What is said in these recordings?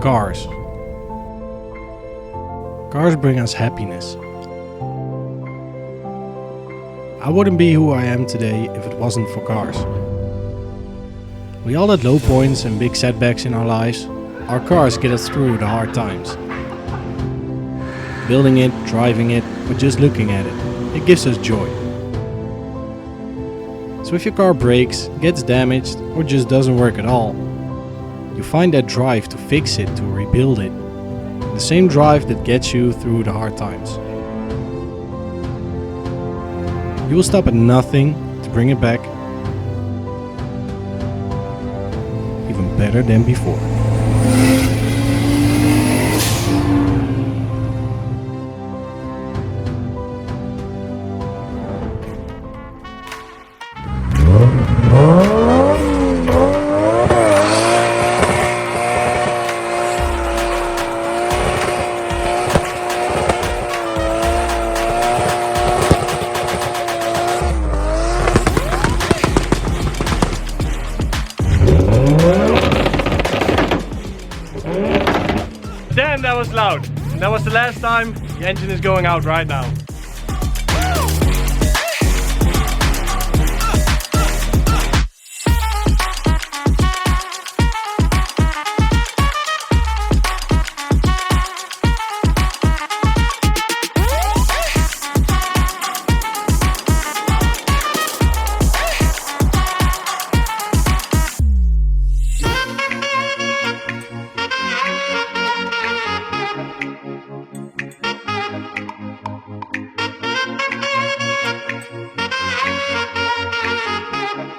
Cars. Cars bring us happiness. I wouldn't be who I am today if it wasn't for cars. We all had low points and big setbacks in our lives. Our cars get us through the hard times. Building it, driving it, or just looking at it, it gives us joy. So if your car breaks, gets damaged, or just doesn't work at all, you find that drive to fix it, to rebuild it. The same drive that gets you through the hard times. You will stop at nothing to bring it back even better than before. Damn, that was loud. That was the last time. The engine is going out right now.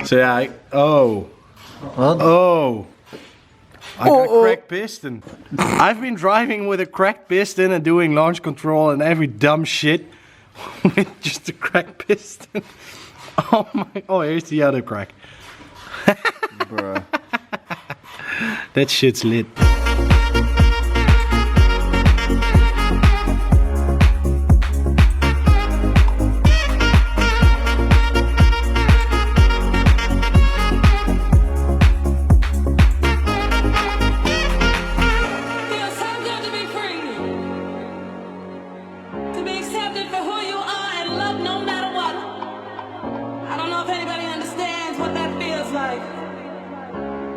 So yeah, I got cracked piston. I've been driving with a cracked piston and doing launch control and every dumb shit with just a cracked piston. Oh my! Oh, here's the other crack. Bruh. That shit's lit.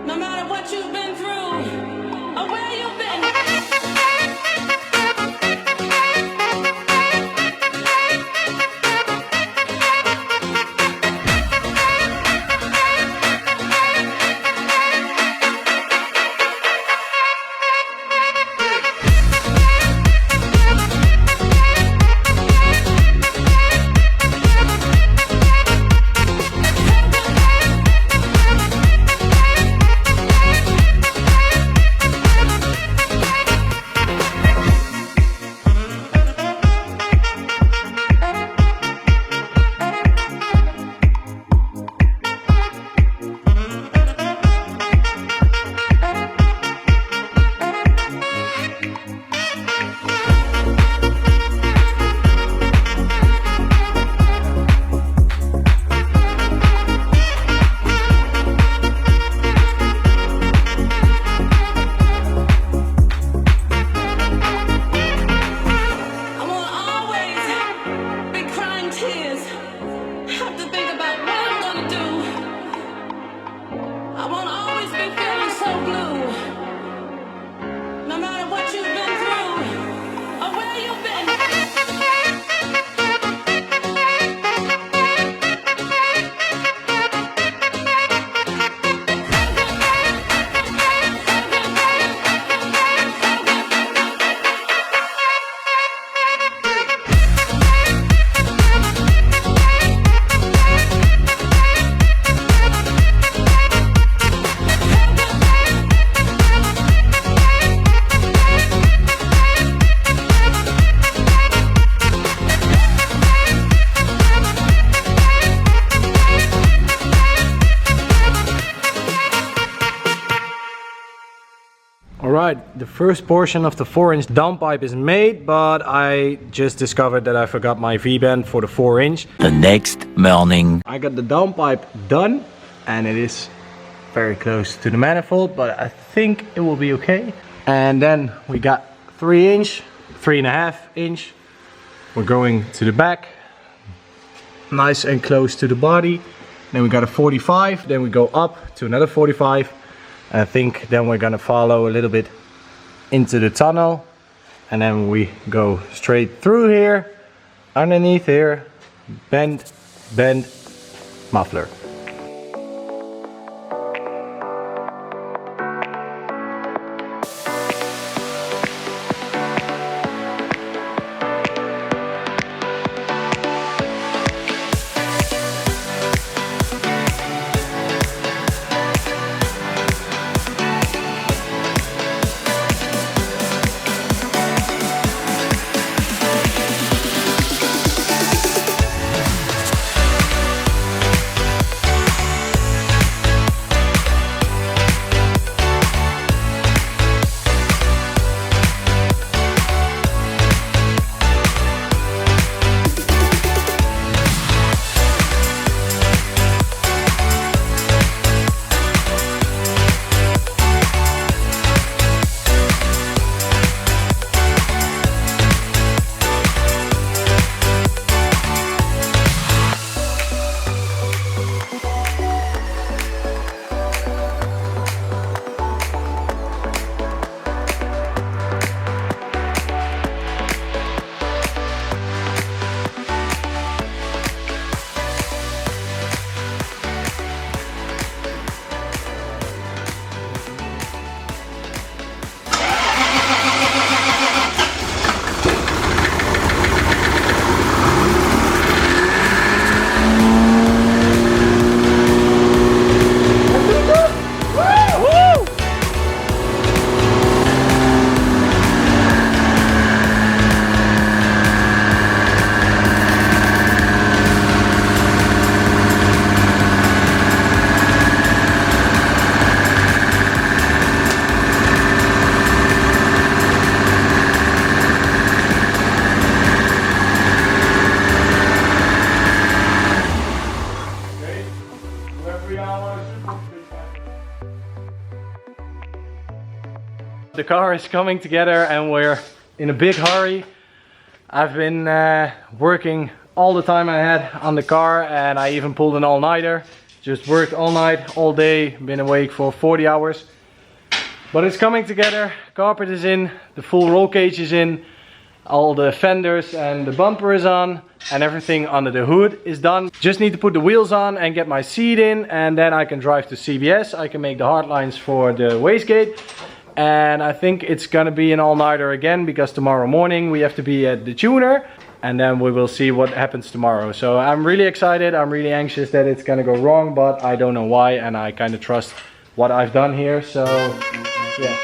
No matter what you've been through or where you've been. Alright, the first portion of the 4-inch downpipe is made, but I just discovered that I forgot my V-bend for the 4-inch. The next morning. I got the downpipe done and it is very close to the manifold, but I think it will be okay. And then we got 3.5 inch. We're going to the back, nice and close to the body. Then we got a 45, then we go up to another 45. And I think then we're gonna follow a little bit into the tunnel. And then we go straight through here, underneath here, bend, bend, muffler. The car is coming together and we're in a big hurry. I've been working all the time I had on the car, and I even pulled an all-nighter. Just worked all night, all day, been awake for 40 hours. But it's coming together, carpet is in, the full roll cage is in, all the fenders and the bumper is on, and everything under the hood is done. Just need to put the wheels on and get my seat in, and then I can drive to CBS. I can make the hard lines for the wastegate. And I think it's gonna be an all-nighter again, because tomorrow morning we have to be at the tuner, and then we will see what happens tomorrow. So I'm really excited, I'm really anxious that it's gonna go wrong, but I don't know why, and I kind of trust what I've done here, so yeah.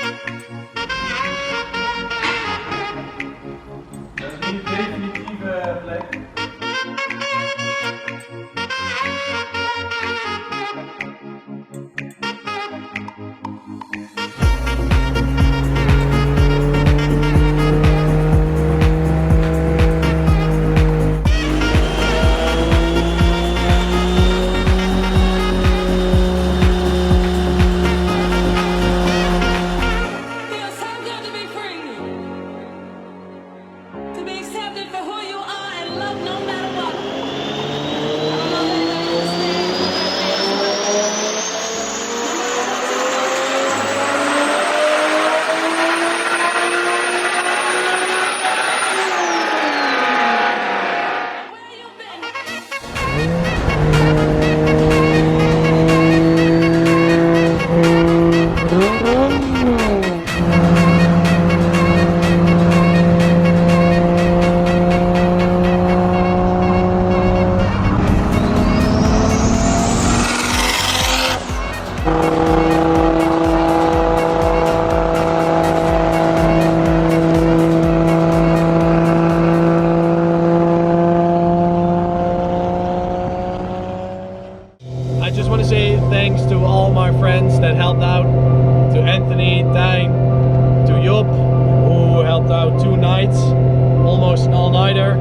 Almost an all-nighter.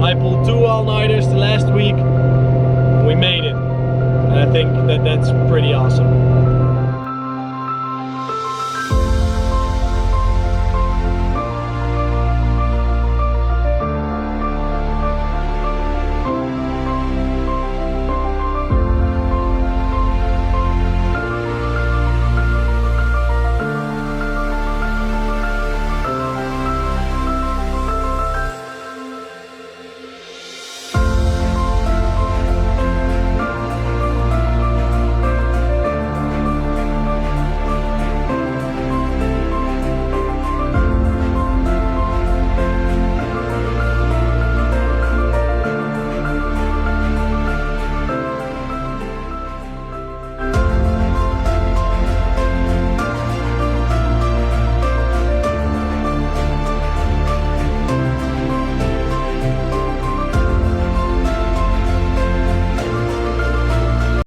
I pulled 2 all-nighters the last week. We made it. And I think that that's pretty awesome.